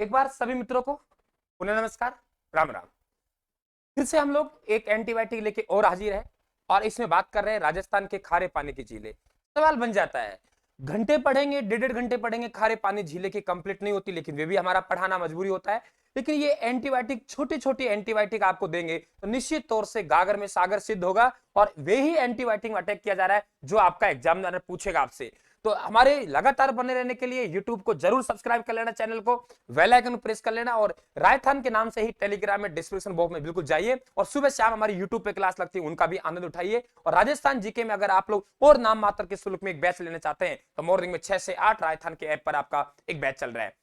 एक बार सभी मित्रों को पुनः नमस्कार, राम राम। फिर से हम लोग एक एंटीबायोटिक लेके और हाजिर है और इसमें बात कर रहे हैं राजस्थान के खारे पानी की झीलें। सवाल बन जाता है, घंटे पढ़ेंगे, डेढ़ घंटे पढ़ेंगे, खारे पानी झीलें की कंप्लीट नहीं होती, लेकिन वे भी हमारा पढ़ाना मजबूरी होता है। लेकिन ये एंटीबायोटिक छोटी छोटी एंटीबायोटिक आपको देंगे तो निश्चित तौर से गागर में सागर सिद्ध होगा और वे ही एंटीबायोटिक अटैक किया जा रहा है जो आपका एग्जामिनर पूछेगा आपसे। तो हमारे लगातार बने रहने के लिए YouTube को जरूर सब्सक्राइब कर लेना, चैनल को बेल आइकन प्रेस कर लेना और रायथान के नाम से ही टेलीग्राम में डिस्क्रिप्शन बॉक्स में बिल्कुल जाइए और सुबह शाम हमारी YouTube पे क्लास लगती है, उनका भी आनंद उठाइए। और राजस्थान जीके में अगर आप लोग और नाम मात्र के शुल्क में एक बैच लेना चाहते हैं तो मॉर्निंग में 6 से 8 राजस्थान के ऐप पर आपका एक बैच चल रहा है।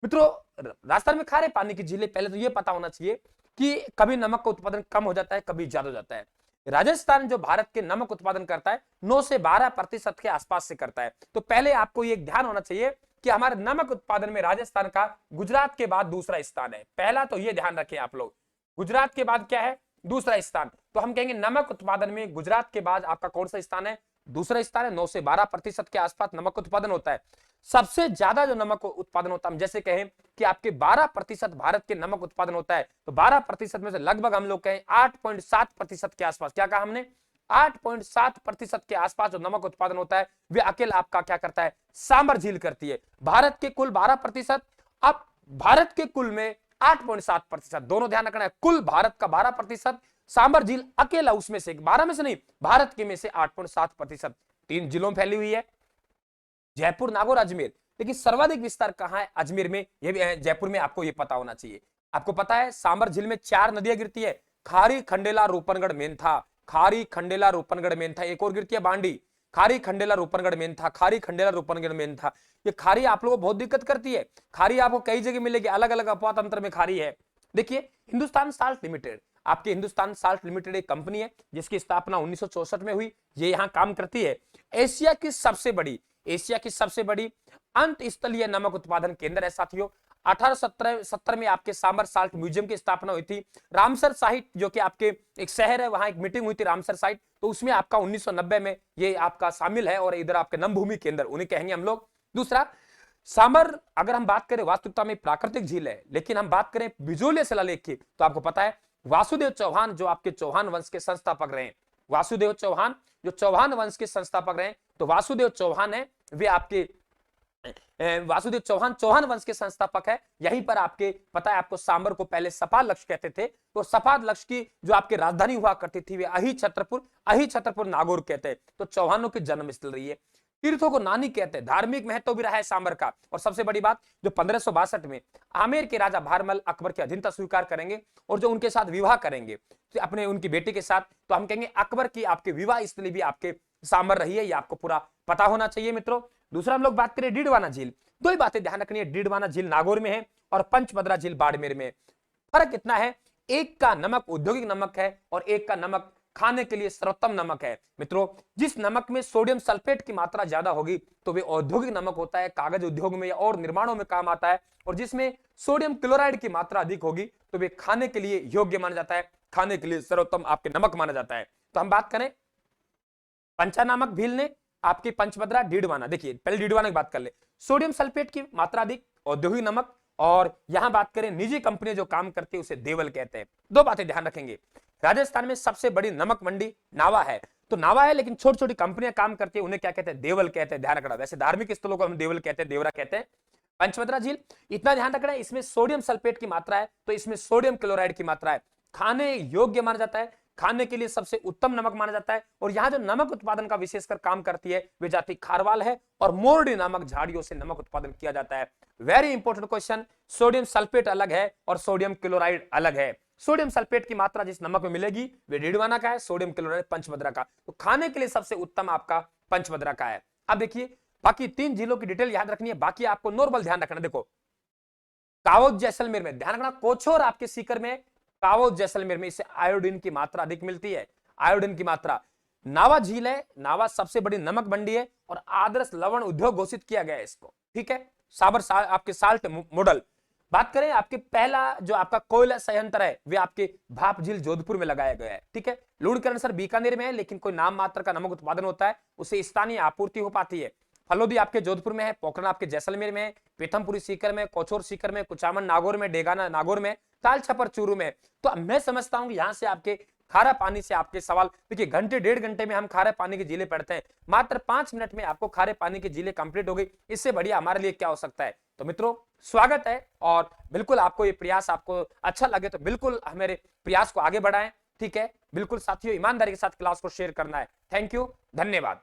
मित्रों, राजस्थान में खारे पानी की झीलें, पहले तो ये पता होना चाहिए कि कभी नमक का उत्पादन कम हो जाता है, कभी ज्यादा हो जाता है। राजस्थान जो भारत के नमक उत्पादन करता है 9 से 12% के आसपास से करता है। तो पहले आपको ये ध्यान होना चाहिए कि हमारे नमक उत्पादन में राजस्थान का गुजरात के बाद दूसरा स्थान है। पहला तो ये ध्यान रखें आप लोग, गुजरात के बाद क्या है? दूसरा स्थान। तो हम कहेंगे नमक उत्पादन में गुजरात के बाद आपका कौन सा स्थान है? दूसरा स्थान है। 9 से 12% के आसपास नमक उत्पादन होता है। सबसे ज्यादा जो नमक उत्पादन होता है, जैसे कहें कि आपके 12% भारत के नमक उत्पादन होता है, तो 12% में से लगभग हम लोग कहें 8.7% के आसपास, क्या कहा हमने? 8.7% के आसपास जो नमक उत्पादन होता है वे अकेला आपका क्या करता है? सांबर झील करती है। भारत के कुल 12%, अब भारत के कुल में 8.7%, दोनों ध्यान रखना है। कुल भारत का 12%, सांबर झील अकेला उसमें से, 12 में से नहीं, भारत के में से 8.7%। 3 जिलों में फैली हुई है, जयपुर, नागौर, अजमेर। लेकिन सर्वाधिक विस्तार कहां है? अजमेर में, ये भी जयपुर में। आपको ये पता होना चाहिए। आपको पता है सांबर झील में 4 नदियां गिरती है, खारी, खंडेला, रूपनगढ़, मेंथा। खारी, खंडेला, रूपनगढ़, मेंथा। एक और गिरती है बांडी। खारी, खंडेला, रूपनगढ़, मेंथा। खारी, खंडेला, रूपनगढ़, मेंथा। ये खारी आप लोगों को बहुत दिक्कत करती है। खारी आपको कई जगह मिलेगी, अलग अलग अपवाद अंतर में खारी है। देखिए, हिंदुस्तान साल्ट लिमिटेड, आपके हिंदुस्तान साल्ट लिमिटेड एक कंपनी है जिसकी स्थापना 1964 में हुई। ये यहां काम करती है। एशिया की सबसे बड़ी अंत स्थलीय नमक उत्पादन केंद्र है साथियों। 1870 में आपके सांबर साल्ट म्यूजियम की स्थापना हुई थी। रामसर साइट जो कि आपके एक शहर है, वहां एक मीटिंग हुई थी रामसर साइट, तो उसमें आपका 1990 में ये आपका शामिल है। और इधर आपके नमभूमि केंद्र, उन्हें कहेंगे हम लोग। दूसरा, सांबर, अगर हम बात करें वास्तविकता में प्राकृतिक झील है, लेकिन हम बात करें बिजोलिया शिलालेख की, तो आपको पता है वासुदेव चौहान जो आपके चौहान वंश के संस्थापक रहे, वासुदेव चौहान जो चौहान वंश के संस्थापक रहे, तो वासुदेव चौहान है वे आपके वासुदेव चौहान चौहान वंश के संस्थापक है। यहीं पर आपके पता है आपको, सांबर को पहले सपाद लक्ष्य कहते थे, तो सपाद लक्ष्य की जो आपकी राजधानी हुआ करती थी वे अही छत्रपुर नागौर कहते हैं। तो चौहानों की जन्म स्थल रही है। तीर्थों को नानी कहते हैं। धार्मिक महत्व भी रहा है सांबर का। और सबसे बड़ी बात, जो 1562 में आमेर के राजा भारमल अकबर की अधीनता स्वीकार करेंगे और जो उनके साथ विवाह करेंगे तो अपने उनकी बेटी के साथ, तो हम कहेंगे अकबर की आपके विवाह स्थली भी आपके सांबर रही है। ये आपको पूरा पता होना चाहिए मित्रों। दूसरा हम लोग बात करें डीडवाना झील। दो ही बातें ध्यान रखनी है, डीडवाना झील नागौर में है और पंचभद्रा झील बाड़मेर में। फर्क इतना है, एक का नमक औद्योगिक नमक है और एक का नमक खाने के लिए सर्वोत्तम नमक है। मित्रों, जिस नमक में सोडियम सल्फेट की मात्रा ज्यादा होगी तो वे औद्योगिक नमक होता है, कागज उद्योग में या और निर्माणों में काम आता है। और जिसमें सोडियम क्लोराइड की मात्रा अधिक होगी तो वे खाने के लिए योग्य माना जाता है, खाने के लिए सर्वोत्तम आपके नमक माना जाता है। तो हम बात करें पंचानामक भील ने आपकी पंचभद्रा, डीडवाना। देखिए पहले डीडवाना की बात कर ले, सोडियम सल्फेट की मात्रा अधिक, औद्योगिक नमक। और यहां बात करें निजी कंपनी जो काम करती है उसे देवल कहते हैं। दो बातें ध्यान रखेंगे, राजस्थान में सबसे बड़ी नमक मंडी नावा है, तो नावा है लेकिन छोटी छोटी कंपनियां काम करती है, उन्हें क्या कहते हैं? देवल कहते हैं। ध्यान रखना, वैसे धार्मिक स्थलों को हम देवल कहते हैं, देवरा कहते हैं। पंचभद्रा झील, इतना ध्यान रखना है, इसमें सोडियम सल्फेट की मात्रा है तो इसमें सोडियम क्लोराइड की मात्रा है, खाने योग्य माना जाता है, खाने के लिए सबसे उत्तम नमक माना जाता है। और यहां जो नमक उत्पादन का विशेषकर काम करती है वे जाति खारवाल है और मोरडी नामक झाड़ियों से नमक उत्पादन किया जाता है। Very important question, sodium sulphate अलग है और सोडियम क्लोराइड अलग है। सोडियम सल्फेट की मात्रा जिस नमक में मिलेगी वे डीडवाना का है, सोडियम क्लोराइड पंचभद्रा का। तो खाने के लिए सबसे उत्तम आपका पंचभद्रा का है। अब देखिए बाकी 3 जिलों की डिटेल याद रखनी है, बाकी आपको नॉर्मल ध्यान रखना। देखो कावोज जैसलमेर में, ध्यान रखना कोछोर आपके सीकर में, कावोज जैसलमेर में इसे आयोडीन की मात्रा अधिक मिलती है, आयोडीन की मात्रा। नावा झील है, नावा सबसे बड़ी नमक मंडी है और आदर्श लवण उद्योग घोषित किया गया है इसको, ठीक है। आपके साल्ट मॉडल। बात करें आपके पहला जो आपका कोयला संयंत्र है वे आपके भाप झील जोधपुर में लगाया गया है, ठीक है। लुणकरणसर बीकानेर में है लेकिन कोई नाम मात्र का नमक उत्पादन होता है, उसे स्थानीय आपूर्ति हो पाती है। फलोदी आपके जोधपुर में है, पोखरण आपके जैसलमेर में है, पीथमपुरी सीकर में, कोचोर सीकर में, कुचामन नागौर में, डेगाना नागौर में, ताल छपर चूरू में। तो मैं समझता हूं यहां से आपके खारा पानी से आपके सवाल, देखिए घंटे 1.5 घंटे में हम खारे पानी की झीलें पढ़ते हैं, मात्र 5 मिनट में आपको खारे पानी की झीलें कंप्लीट हो गई। इससे बढ़िया हमारे लिए क्या हो सकता है। तो मित्रों स्वागत है, और बिल्कुल आपको ये प्रयास आपको अच्छा लगे तो बिल्कुल हमारे प्रयास को आगे बढ़ाएं, ठीक है। बिल्कुल साथियों ईमानदारी के साथ क्लास को शेयर करना है। थैंक यू, धन्यवाद।